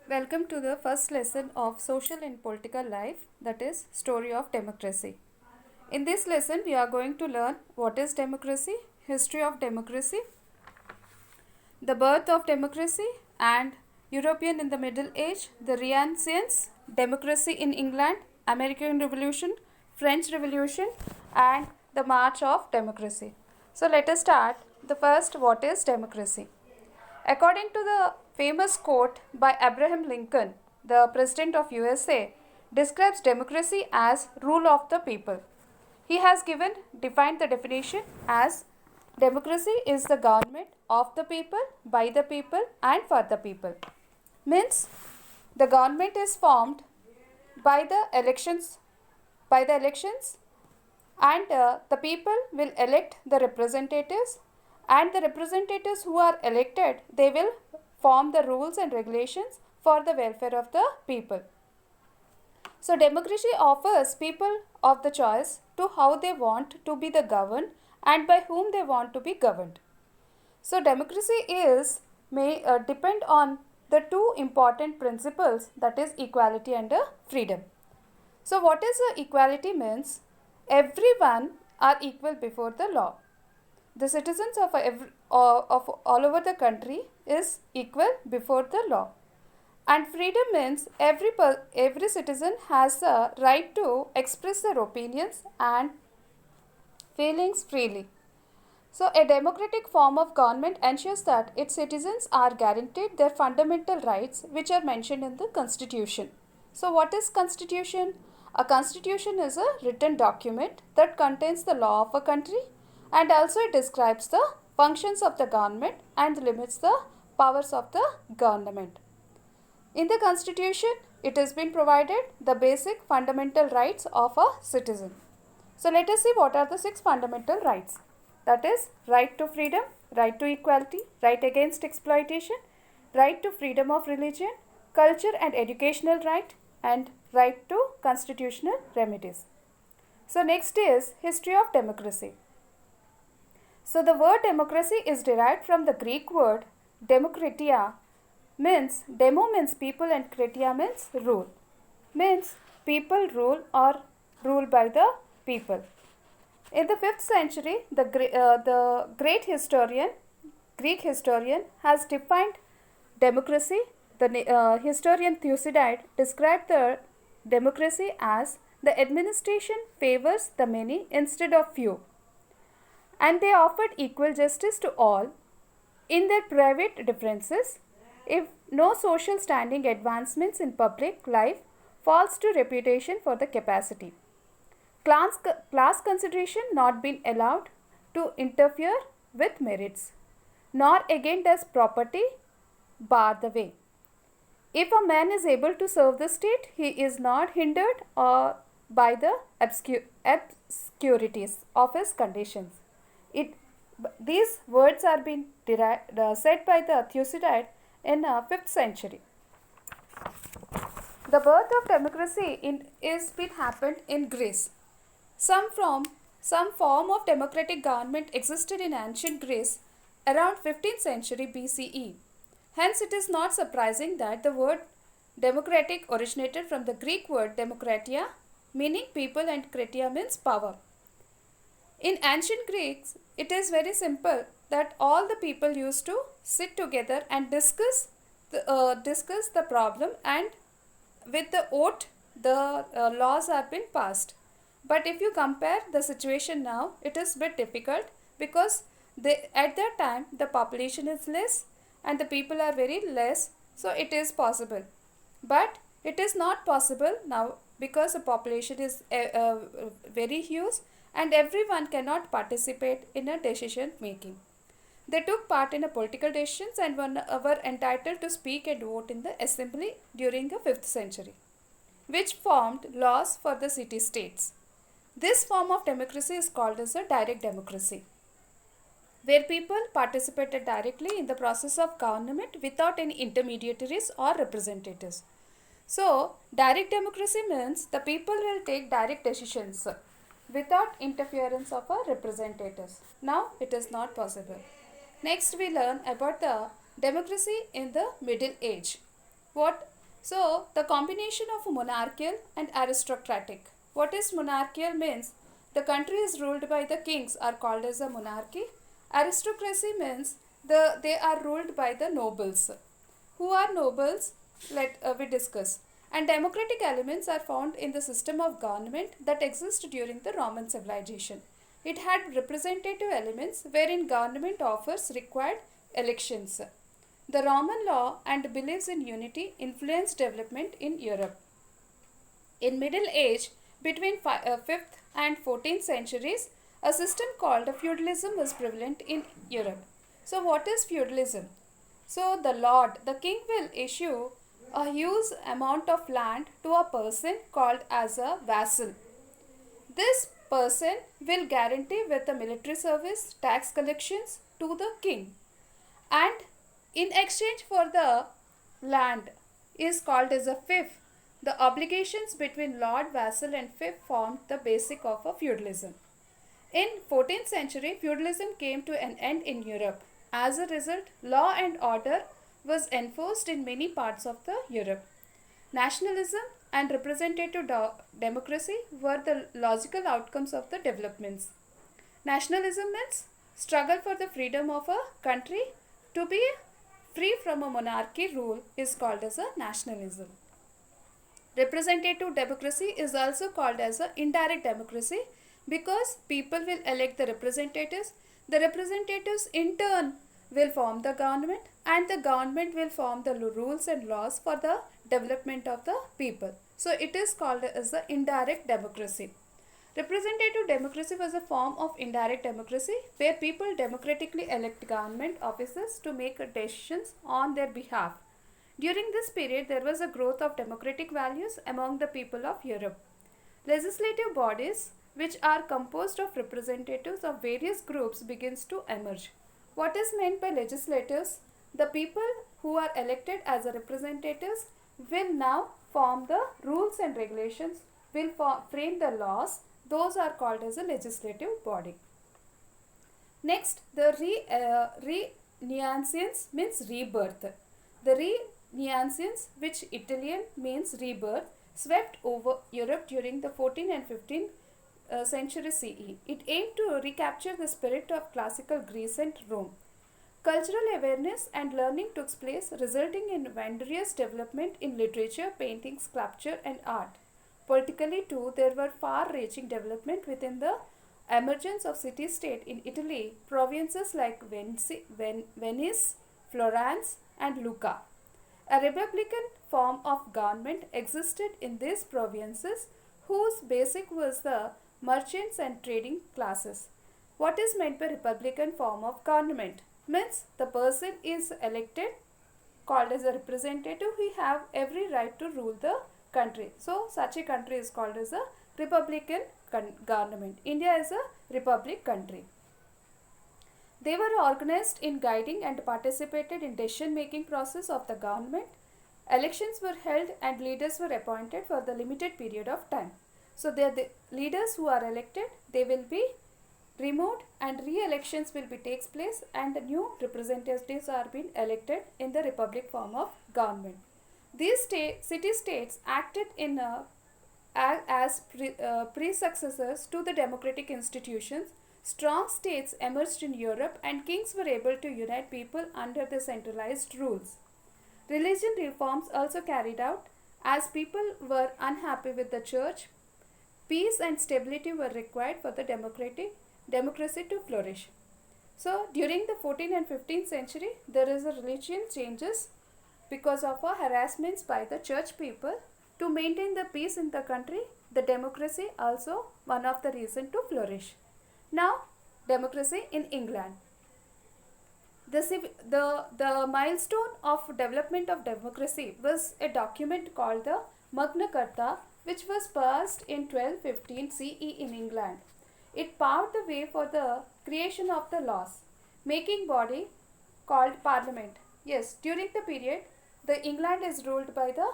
Welcome to the first lesson of Social and Political Life, that is, Story of Democracy. In this lesson, we are going to learn what is democracy, history of democracy, the birth of democracy, and European in the Middle Age, the Renaissance, democracy in England, American Revolution, French Revolution, and the march of democracy. So, let us start. The first, what is democracy? According to the famous quote by Abraham Lincoln, the President of USA, describes democracy as rule of the people. He has defined the definition as democracy is the government of the people, by the people and for the people. Means the government is formed by the elections and the people will elect the representatives, and the representatives who are elected, they will form the rules and regulations for the welfare of the people. So democracy offers people of the choice to how they want to be the governed and by whom they want to be governed. So democracy may depend on the two important principles, that is equality and freedom. So what is equality means? Everyone are equal before the law. The citizens of all over the country is equal before the law. And freedom means every citizen has a right to express their opinions and feelings freely. So a democratic form of government ensures that its citizens are guaranteed their fundamental rights which are mentioned in the constitution. So what is constitution? A constitution is a written document that contains the law of a country, and also it describes the functions of the government and limits the powers of the government. In the constitution, it has been provided the basic fundamental rights of a citizen. So let us see what are the 6 fundamental rights. That is right to freedom, right to equality, right against exploitation, right to freedom of religion, culture and educational right, and right to constitutional remedies. So next is history of democracy. So the word democracy is derived from the Greek word demokratia, means demo means people and kratia means rule. Means people rule or rule by the people. In the 5th century, the great Greek historian has defined democracy. The historian Thucydide described the democracy as the administration favors the many instead of few, and they offered equal justice to all in their private differences. If no social standing advancements in public life falls to reputation for the capacity. Class consideration not been allowed to interfere with merits, nor again does property bar the way. If a man is able to serve the state, he is not hindered by the obscurities of his conditions. These words are being said by the Thucydide in 5th century. The birth of democracy is been happened in Greece. Some form of democratic government existed in ancient Greece around 15th century BCE. Hence, it is not surprising that the word democratic originated from the Greek word demokratia, meaning people, and kratia means power. In ancient Greeks, it is very simple that all the people used to sit together and discuss the problem, and with the vote the laws have been passed. But if you compare the situation now, it is a bit difficult because at that time the population is less and the people are very less, so it is possible. But it is not possible now because the population is very huge and everyone cannot participate in a decision making. They took part in a political decisions and were entitled to speak and vote in the assembly during the 5th century, which formed laws for the city states. This form of democracy is called as a direct democracy, where people participated directly in the process of government without any intermediaries or representatives. So, direct democracy means the people will take direct decisions without interference of our representatives. Now, it is not possible. Next, we learn about the democracy in the Middle Age. What So, the combination of monarchical and aristocratic. What is monarchical means? The country is ruled by the kings are called as a monarchy. Aristocracy means they are ruled by the nobles. Who are nobles? Let we discuss. And democratic elements are found in the system of government that exists during the Roman civilization. It had representative elements wherein government offers required elections. The Roman law and beliefs in unity influenced development in Europe. In Middle Age, between 5th and 14th centuries, a system called feudalism was prevalent in Europe. So, what is feudalism? So, the king will issue a huge amount of land to a person called as a vassal. This person will guarantee with the military service, tax collections to the king, and in exchange for the land is called as a fief. The obligations between lord, vassal and fief formed the basic of a feudalism. In 14th century, feudalism came to an end in Europe. As a result, law and order was enforced in many parts of the Europe. Nationalism and representative democracy were the logical outcomes of the developments. Nationalism means struggle for the freedom of a country to be free from a monarchy rule is called as a nationalism. Representative democracy is also called as a indirect democracy because people will elect the representatives. The representatives in turn will form the government and the government will form the rules and laws for the development of the people. So it is called as the indirect democracy. Representative democracy was a form of indirect democracy where people democratically elect government officers to make decisions on their behalf. During this period, there was a growth of democratic values among the people of Europe. Legislative bodies, which are composed of representatives of various groups, begins to emerge. What is meant by legislators? The people who are elected as representatives will now form the rules and regulations, will frame the laws. Those are called as a legislative body. Next, the Renaissance means rebirth. The Renaissance, which Italian means rebirth, swept over Europe during the 14th and 15th century CE. It aimed to recapture the spirit of classical Greece and Rome. Cultural awareness and learning took place, resulting in various development in literature, painting, sculpture, and art. Politically too, there were far-reaching development within the emergence of city-state in Italy, provinces like Venice, Florence, and Lucca. A republican form of government existed in these provinces whose basic was the merchants and trading classes. What is meant by republican form of government? Means the person is elected called as a representative. He have every right to rule the country. So such a country is called as a republican government. India is a republic country. They were organized in guiding and participated in decision making process of the government. Elections were held and leaders were appointed for the limited period of time. So the leaders who are elected, they will be removed and re-elections will be takes place and new representatives are being elected in the republic form of government. These city-states acted in as pre-successors to the democratic institutions. Strong states emerged in Europe and kings were able to unite people under the centralized rules. Religion reforms also carried out as people were unhappy with the church. Peace and stability were required for the democracy to flourish. So during the 14th and 15th century, there is a religion changes because of harassments by the church people to maintain the peace in the country. The democracy also one of the reason to flourish. Now, democracy in England. The milestone of development of democracy was a document called the Magna Carta, which was passed in 1215 CE in England. It paved the way for the creation of the laws, making body called Parliament. Yes, during the period, the England is ruled by the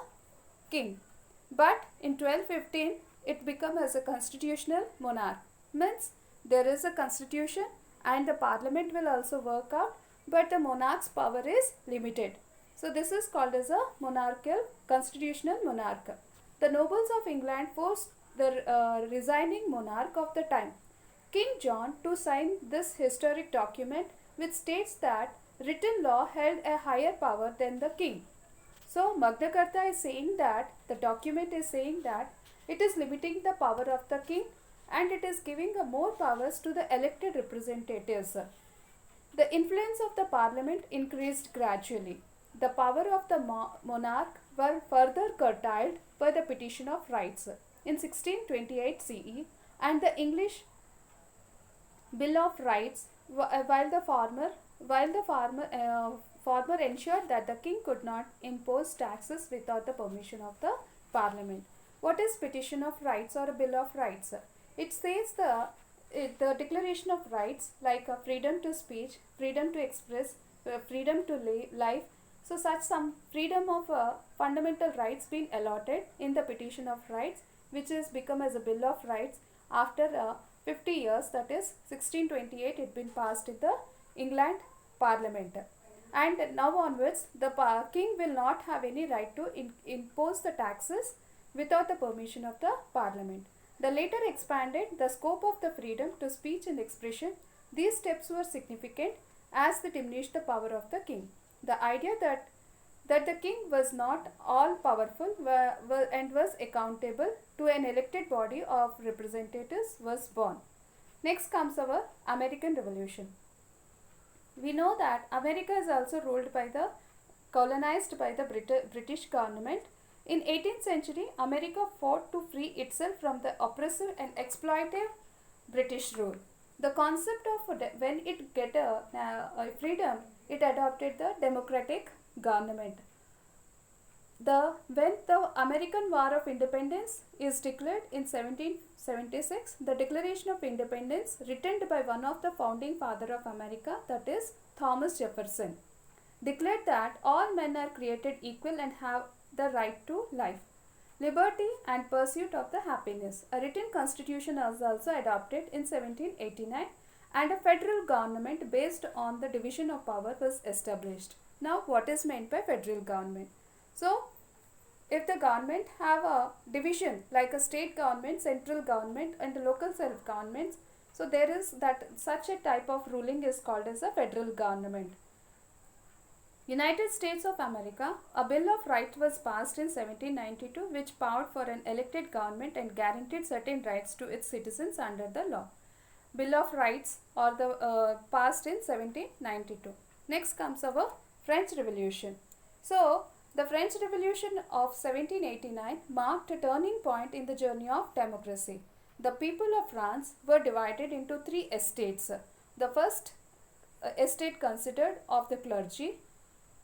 king. But in 1215, it became as a constitutional monarch. Means there is a constitution and the parliament will also work out, but the monarch's power is limited. So this is called as a monarchical constitutional monarch. The nobles of England forced the resigning monarch of the time, King John, to sign this historic document which states that written law held a higher power than the king. So Magna Carta is saying that, the document is saying that it is limiting the power of the king and it is giving more powers to the elected representatives. The influence of the parliament increased gradually. The power of the monarch were further curtailed by the Petition of Rights in 1628 CE and the English Bill of Rights, while the former ensured that the king could not impose taxes without the permission of the parliament. What is Petition of Rights or a Bill of Rights? It says the Declaration of Rights like freedom to speech, freedom to express, freedom to life. So such some freedom of fundamental rights being allotted in the Petition of Rights, which has become as a Bill of Rights after 50 years, that is 1628 it been passed in the England Parliament. And now onwards the king will not have any right to impose the taxes without the permission of the Parliament. The later expanded the scope of the freedom to speech and expression. These steps were significant as they diminished the power of the king. The idea that the king was not all powerful and was accountable to an elected body of representatives was born. Next comes our American Revolution. We know that America is also colonized by the British government. In 18th century, America fought to free itself from the oppressive and exploitative British rule. The concept of when it get a freedom, it adopted the democratic government. When the American War of Independence is declared in 1776, the Declaration of Independence, written by one of the founding father of America, that is Thomas Jefferson, declared that all men are created equal and have the right to life, liberty and pursuit of the happiness. A written constitution was also adopted in 1789 and a federal government based on the division of power was established. Now what is meant by federal government? So if the government have a division like a state government, central government and the local self-governments, so there is that such a type of ruling is called as a federal government. United States of America, a Bill of Rights was passed in 1792 which powered for an elected government and guaranteed certain rights to its citizens under the law. Bill of Rights or the passed in 1792. Next comes our French Revolution. So the French Revolution of 1789 marked a turning point in the journey of democracy. The people of France were divided into three estates. The first estate consisted of the clergy,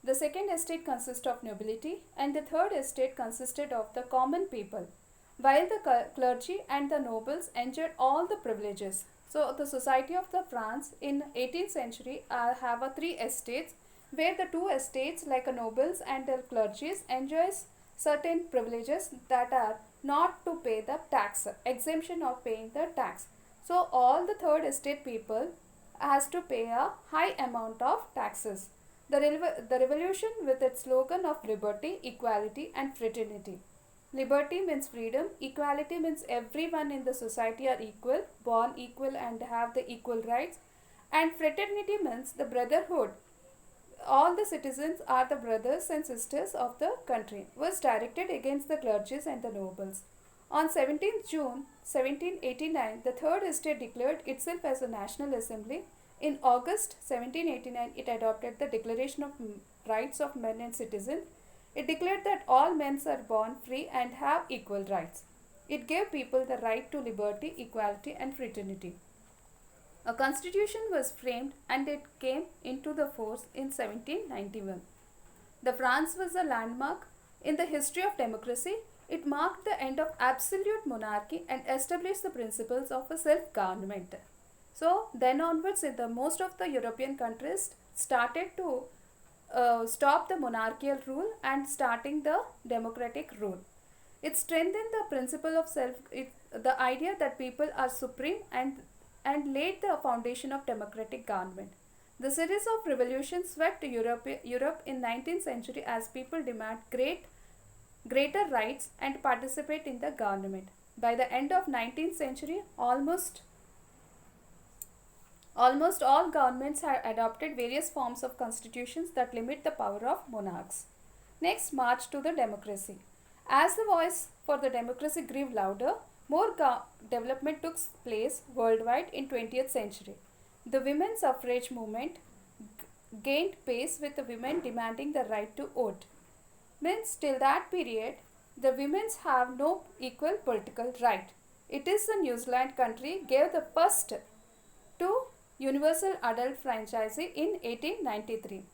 the second estate consisted of nobility, and the third estate consisted of the common people. While the clergy and the nobles enjoyed all the privileges. So the society of the France in 18th century have three estates, where the two estates like a nobles and the clergies enjoys certain privileges that are not to pay the tax, exemption of paying the tax. So all the third estate people has to pay a high amount of taxes. The revolution with its slogan of liberty, equality and fraternity. Liberty means freedom, equality means everyone in the society are equal, born equal and have the equal rights, and fraternity means the brotherhood. All the citizens are the brothers and sisters of the country, was directed against the clergies and the nobles. On 17th June 1789, the Third Estate declared itself as a national assembly. In August 1789, it adopted the Declaration of Rights of Men and Citizens. It declared that all men are born free and have equal rights. It gave people the right to liberty, equality and fraternity. A constitution was framed and it came into the force in 1791. The France was a landmark in the history of democracy. It marked the end of absolute monarchy and established the principles of a self-government. So then onwards, most of the European countries started to stop the monarchical rule and starting the democratic rule. It strengthened the principle of the idea that people are supreme and laid the foundation of democratic government. The series of revolutions swept Europe in 19th century as people demand greater rights and participate in the government. By the end of 19th century, almost all governments have adopted various forms of constitutions that limit the power of monarchs. Next, march to the democracy. As the voice for the democracy grew louder, more development took place worldwide in 20th century. The women's suffrage movement gained pace with the women demanding the right to vote. Means till that period, the women have no equal political right. It is the New Zealand country gave the first to universal adult franchise in 1893.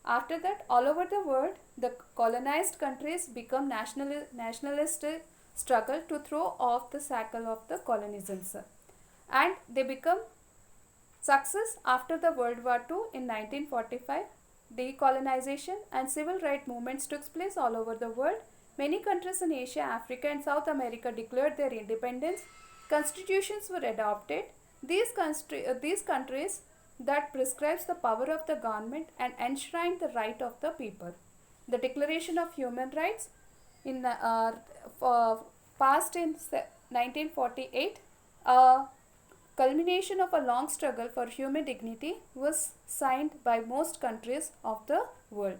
After that, all over the world, the colonized countries become nationalist struggle to throw off the shackle of the colonialism. And they become success after the World War II in 1945. Decolonization and civil rights movements took place all over the world. Many countries in Asia, Africa and South America declared their independence. Constitutions were adopted. These countries that prescribes the power of the government and enshrine the right of the people. The Declaration of Human Rights in passed in 1948. A culmination of a long struggle for human dignity was signed by most countries of the world.